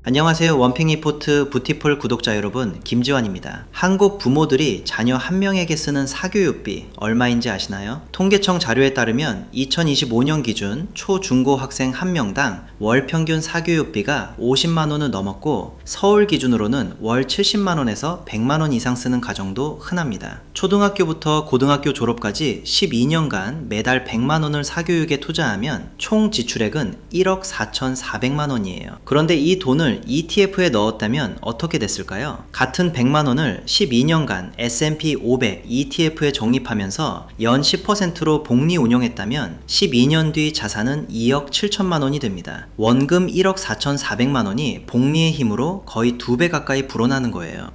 안녕하세요. 원핑리포트 부티폴 구독자 여러분, 김지환입니다. 한국 부모들이 자녀 한 명에게 쓰는 사교육비 얼마인지 아시나요? 통계청 자료에 따르면 2025년 기준 초, 중고 학생 한 명당 월 평균 사교육비가 50만원을 넘었고, 서울 기준으로는 월 70만원에서 100만원 이상 쓰는 가정도 흔합니다. 초등학교부터 고등학교 졸업까지 12년간 매달 100만원을 사교육에 투자하면 총 지출액은 1억 4,400만원이에요. 그런데 이 돈을 ETF에 넣었다면 어떻게 됐을까요? 같은 100만원을 12년간 S&P 500 ETF에 적립하면서 연 10%로 복리 운용했다면 12년 뒤 자산은 2억 7천만원이 됩니다. 원금 1억 4,400만원이 복리의 힘으로 거의 2배 가까이 불어나는 거예요.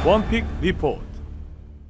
원픽 리포트.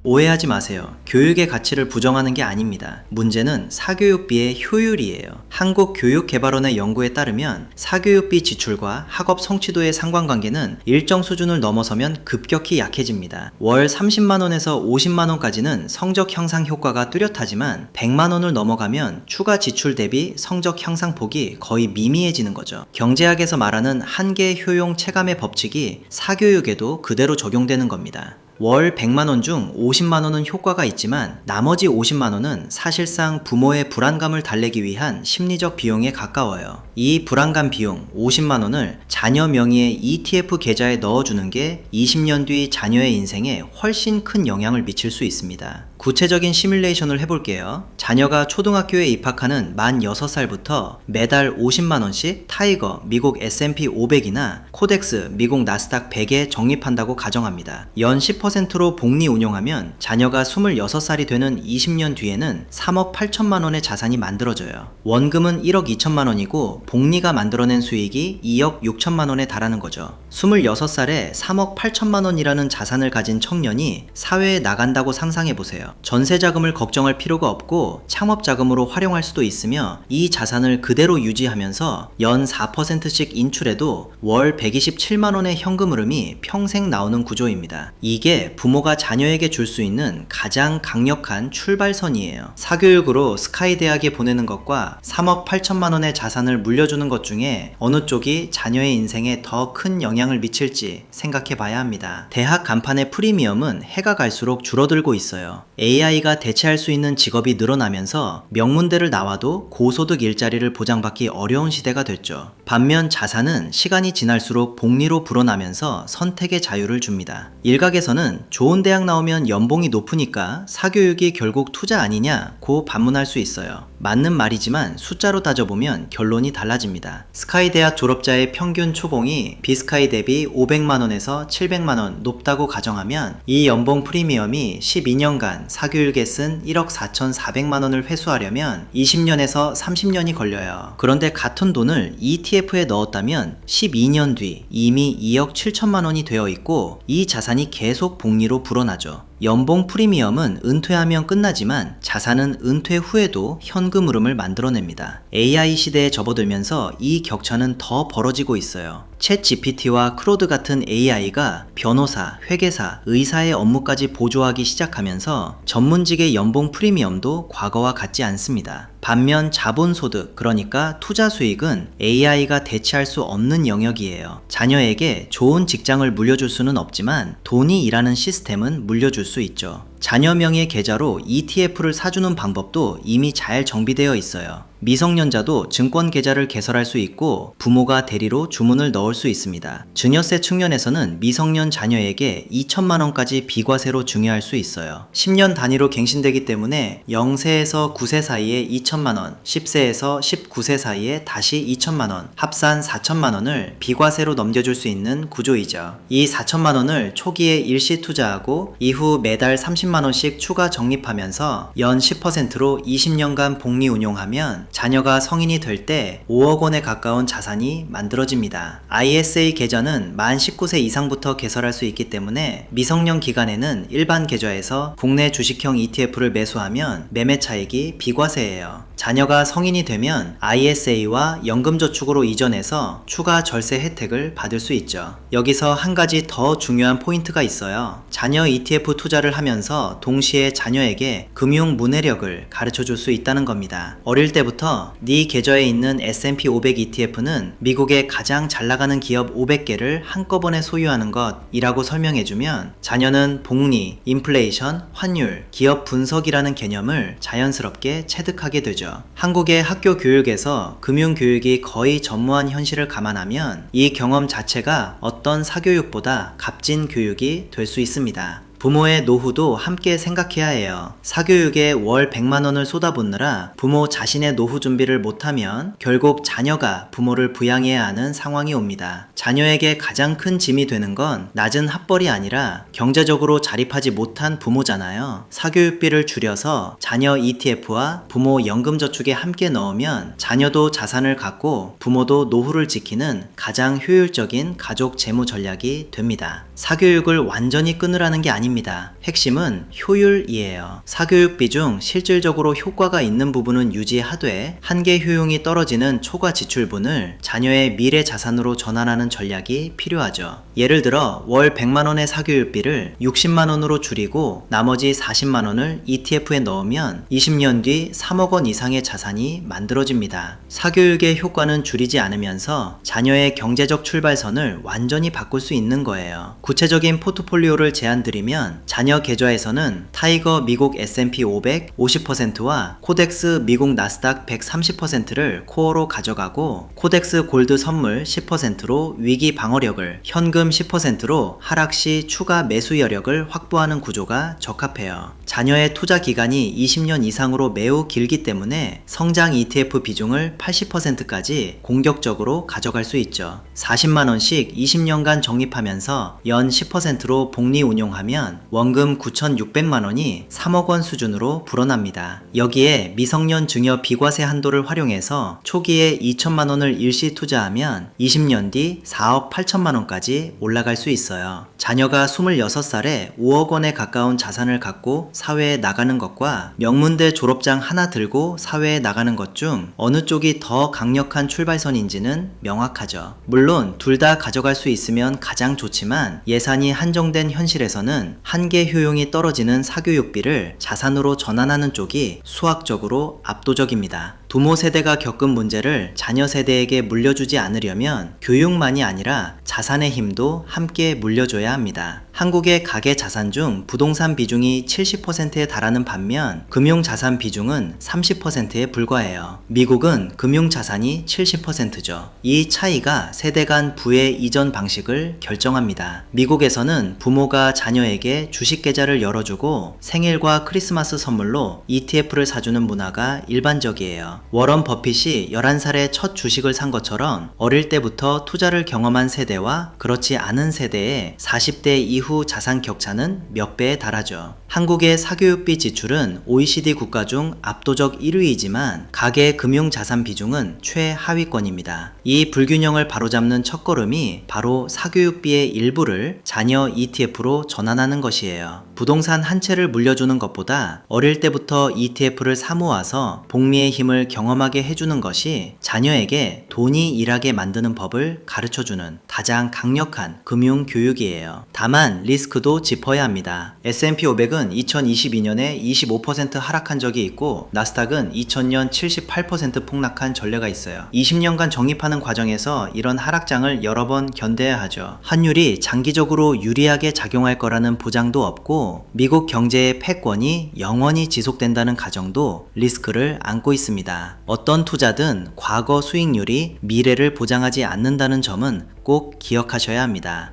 오해하지 마세요. 교육의 가치를 부정하는 게 아닙니다. 문제는 사교육비의 효율이에요. 한국교육개발원의 연구에 따르면 사교육비 지출과 학업 성취도의 상관관계는 일정 수준을 넘어서면 급격히 약해집니다. 월 30만원에서 50만원까지는 성적 향상 효과가 뚜렷하지만 100만원을 넘어가면 추가 지출 대비 성적 향상폭이 거의 미미해지는 거죠. 경제학에서 말하는 한계 효용 체감의 법칙이 사교육에도 그대로 적용되는 겁니다. 월 100만원 중 50만원은 효과가 있지만 나머지 50만원은 사실상 부모의 불안감을 달래기 위한 심리적 비용에 가까워요. 이 불안감 비용 50만원을 자녀 명의의 ETF 계좌에 넣어주는 게 20년 뒤 자녀의 인생에 훨씬 큰 영향을 미칠 수 있습니다. 구체적인 시뮬레이션을 해볼게요. 자녀가 초등학교에 입학하는 만 6살부터 매달 50만원씩 타이거 미국 S&P 500이나 코덱스 미국 나스닥 100에 적립한다고 가정합니다. 연 10%로 복리 운용하면 자녀가 26살이 되는 20년 뒤에는 3억 8천만원의 자산이 만들어져요. 원금은 1억 2천만원이고 복리가 만들어낸 수익이 2억 6천만원에 달하는 거죠. 26살에 3억 8천만원이라는 자산을 가진 청년이 사회에 나간다고 상상해보세요. 전세자금을 걱정할 필요가 없고 창업자금으로 활용할 수도 있으며, 이 자산을 그대로 유지하면서 연 4%씩 인출해도 월 127만원의 현금 흐름이 평생 나오는 구조입니다. 이게 부모가 자녀에게 줄 수 있는 가장 강력한 출발선이에요. 사교육으로 스카이 대학에 보내는 것과 3억 8천만원의 자산을 물려주는 것 중에 어느 쪽이 자녀의 인생에 더 큰 영향을 미칠지 생각해 봐야 합니다. 대학 간판의 프리미엄은 해가 갈수록 줄어들고 있어요. AI가 대체할 수 있는 직업이 늘어나면서 명문대를 나와도 고소득 일자리를 보장받기 어려운 시대가 됐죠. 반면 자산은 시간이 지날수록 복리로 불어나면서 선택의 자유를 줍니다. 일각에서는 좋은 대학 나오면 연봉이 높으니까 사교육이 결국 투자 아니냐고 반문할 수 있어요. 맞는 말이지만 숫자로 따져보면 결론이 달라집니다. 스카이 대학 졸업자의 평균 초봉이 비스카이 대비 500만원에서 700만원 높다고 가정하면 이 연봉 프리미엄이 12년간 사교육에 쓴 1억 4,400만원을 회수하려면 20년에서 30년이 걸려요. 그런데 같은 돈을 ETF에 넣었다면 12년 뒤 이미 2억 7천만원이 되어 있고 이 자산이 계속 복리로 불어나죠. 연봉 프리미엄은 은퇴하면 끝나지만 자산은 은퇴 후에도 현금 흐름을 만들어냅니다. AI 시대에 접어들면서 이 격차는 더 벌어지고 있어요. 챗 GPT와 크로드 같은 AI가 변호사, 회계사, 의사의 업무까지 보조하기 시작하면서 전문직의 연봉 프리미엄도 과거와 같지 않습니다. 반면 자본소득, 그러니까 투자 수익은 AI가 대체할 수 없는 영역이에요. 자녀에게 좋은 직장을 물려줄 수는 없지만 돈이 일하는 시스템은 물려줄 수 있죠. 자녀 명의 계좌로 ETF를 사주는 방법도 이미 잘 정비되어 있어요. 미성년자도 증권 계좌를 개설할 수 있고 부모가 대리로 주문을 넣을 수 있습니다. 증여세 측면에서는 미성년 자녀에게 2천만원까지 비과세로 증여할 수 있어요. 10년 단위로 갱신되기 때문에 0세에서 9세 사이에 2천만원, 10세에서 19세 사이에 다시 2천만원, 합산 4천만원을 비과세로 넘겨줄 수 있는 구조이죠. 이 4천만원을 초기에 일시 투자하고 이후 매달 30만원씩 추가 적립하면서 연 10%로 20년간 복리 운용하면 자녀가 성인이 될 때 5억 원에 가까운 자산이 만들어집니다. ISA 계좌는 만 19세 이상부터 개설할 수 있기 때문에 미성년 기간에는 일반 계좌에서 국내 주식형 ETF를 매수하면 매매 차익이 비과세예요. 자녀가 성인이 되면 ISA와 연금저축으로 이전해서 추가 절세 혜택을 받을 수 있죠. 여기서 한 가지 더 중요한 포인트가 있어요. 자녀 ETF 투자를 하면서 통해서 동시에 자녀에게 금융 문해력을 가르쳐 줄 수 있다는 겁니다. 어릴 때부터 네 계좌에 있는 S&P 500 ETF는 미국의 가장 잘 나가는 기업 500개를 한꺼번에 소유하는 것이라고 설명해주면 자녀는 복리, 인플레이션, 환율, 기업 분석이라는 개념을 자연스럽게 체득하게 되죠. 한국의 학교 교육에서 금융 교육이 거의 전무한 현실을 감안하면 이 경험 자체가 어떤 사교육보다 값진 교육이 될 수 있습니다. 부모의 노후도 함께 생각해야 해요. 사교육에 월 100만 원을 쏟아붓느라 부모 자신의 노후 준비를 못하면 결국 자녀가 부모를 부양해야 하는 상황이 옵니다. 자녀에게 가장 큰 짐이 되는 건 낮은 학벌이 아니라 경제적으로 자립하지 못한 부모잖아요. 사교육비를 줄여서 자녀 ETF와 부모 연금저축에 함께 넣으면 자녀도 자산을 갖고 부모도 노후를 지키는 가장 효율적인 가족 재무 전략이 됩니다. 사교육을 완전히 끊으라는 게 아닙니다. 핵심은 효율이에요. 사교육비 중 실질적으로 효과가 있는 부분은 유지하되 한계 효용이 떨어지는 초과 지출분을 자녀의 미래 자산으로 전환하는 전략이 필요하죠. 예를 들어 월 100만원의 사교육비를 60만원으로 줄이고 나머지 40만원을 ETF에 넣으면 20년 뒤 3억 원 이상의 자산이 만들어집니다. 사교육의 효과는 줄이지 않으면서 자녀의 경제적 출발선을 완전히 바꿀 수 있는 거예요. 구체적인 포트폴리오를 제안드리면 자녀 계좌에서는 타이거 미국 S&P 500 50%와 코덱스 미국 나스닥 130%를 코어로 가져가고 코덱스 골드 선물 10%로 위기 방어력을, 현금 10%로 하락 시 추가 매수 여력을 확보하는 구조가 적합해요. 자녀의 투자 기간이 20년 이상으로 매우 길기 때문에 성장 ETF 비중을 80%까지 공격적으로 가져갈 수 있죠. 40만원씩 20년간 적립하면서 연 10%로 복리 운용하면 원금 9,600만원이 3억 원 수준으로 불어납니다. 여기에 미성년 증여 비과세 한도를 활용해서 초기에 2천만원을 일시 투자하면 20년 뒤 4억 8천만원까지 올라갈 수 있어요. 자녀가 26살에 5억 원에 가까운 자산을 갖고 사회에 나가는 것과 명문대 졸업장 하나 들고 사회에 나가는 것 중 어느 쪽이 더 강력한 출발선인지는 명확하죠. 물론 둘 다 가져갈 수 있으면 가장 좋지만 예산이 한정된 현실에서는 한계 효용이 떨어지는 사교육비를 자산으로 전환하는 쪽이 수학적으로 압도적입니다. 부모 세대가 겪은 문제를 자녀 세대에게 물려주지 않으려면 교육만이 아니라 자산의 힘도 함께 물려줘야 합니다. 한국의 가계 자산 중 부동산 비중이 70%에 달하는 반면 금융 자산 비중은 30%에 불과해요. 미국은 금융 자산이 70%죠. 이 차이가 세대 간 부의 이전 방식을 결정합니다. 미국에서는 부모가 자녀에게 주식 계좌를 열어주고 생일과 크리스마스 선물로 ETF를 사주는 문화가 일반적이에요. 워런 버핏이 11살에 첫 주식을 산 것처럼 어릴 때부터 투자를 경험한 세대와 그렇지 않은 세대의 40대 이후 자산 격차는 몇 배에 달하죠. 한국의 사교육비 지출은 OECD 국가 중 압도적 1위이지만 가계 금융 자산 비중은 최하위권입니다. 이 불균형을 바로잡는 첫걸음이 바로 사교육비의 일부를 자녀 ETF로 전환하는 것이에요. 부동산 한 채를 물려주는 것보다 어릴 때부터 ETF를 사모아서 복리의 힘을 경험하게 해주는 것이 자녀에게 돈이 일하게 만드는 법을 가르쳐주는 가장 강력한 금융 교육이에요. 다만 리스크도 짚어야 합니다. S&P 500은 2022년에 25% 하락한 적이 있고 나스닥은 2000년 78% 폭락한 전례가 있어요. 20년간 적립하는 과정에서 이런 하락장을 여러 번 견뎌야 하죠. 환율이 장기적으로 유리하게 작용할 거라는 보장도 없고 미국 경제의 패권이 영원히 지속된다는 가정도 리스크를 안고 있습니다. 어떤 투자든 과거 수익률이 미래를 보장하지 않는다는 점은 꼭 기억하셔야 합니다.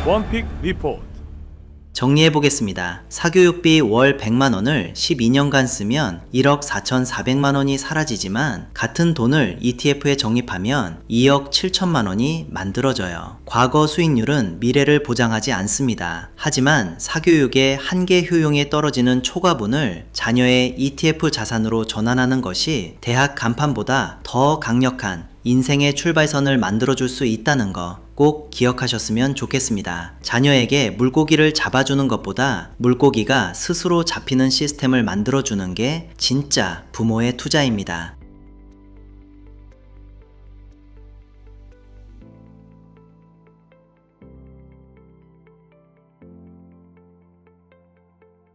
원픽 리포트. 정리해보겠습니다. 사교육비 월 100만원을 12년간 쓰면 1억 4,400만원이 사라지지만 같은 돈을 ETF에 적립하면 2억 7천만원이 만들어져요. 과거 수익률은 미래를 보장하지 않습니다. 하지만 사교육의 한계 효용에 떨어지는 초과분을 자녀의 ETF 자산으로 전환하는 것이 대학 간판보다 더 강력한 인생의 출발선을 만들어줄 수 있다는 거 꼭 기억하셨으면 좋겠습니다. 자녀에게 물고기를 잡아주는 것보다 물고기가 스스로 잡히는 시스템을 만들어주는 게 진짜 부모의 투자입니다.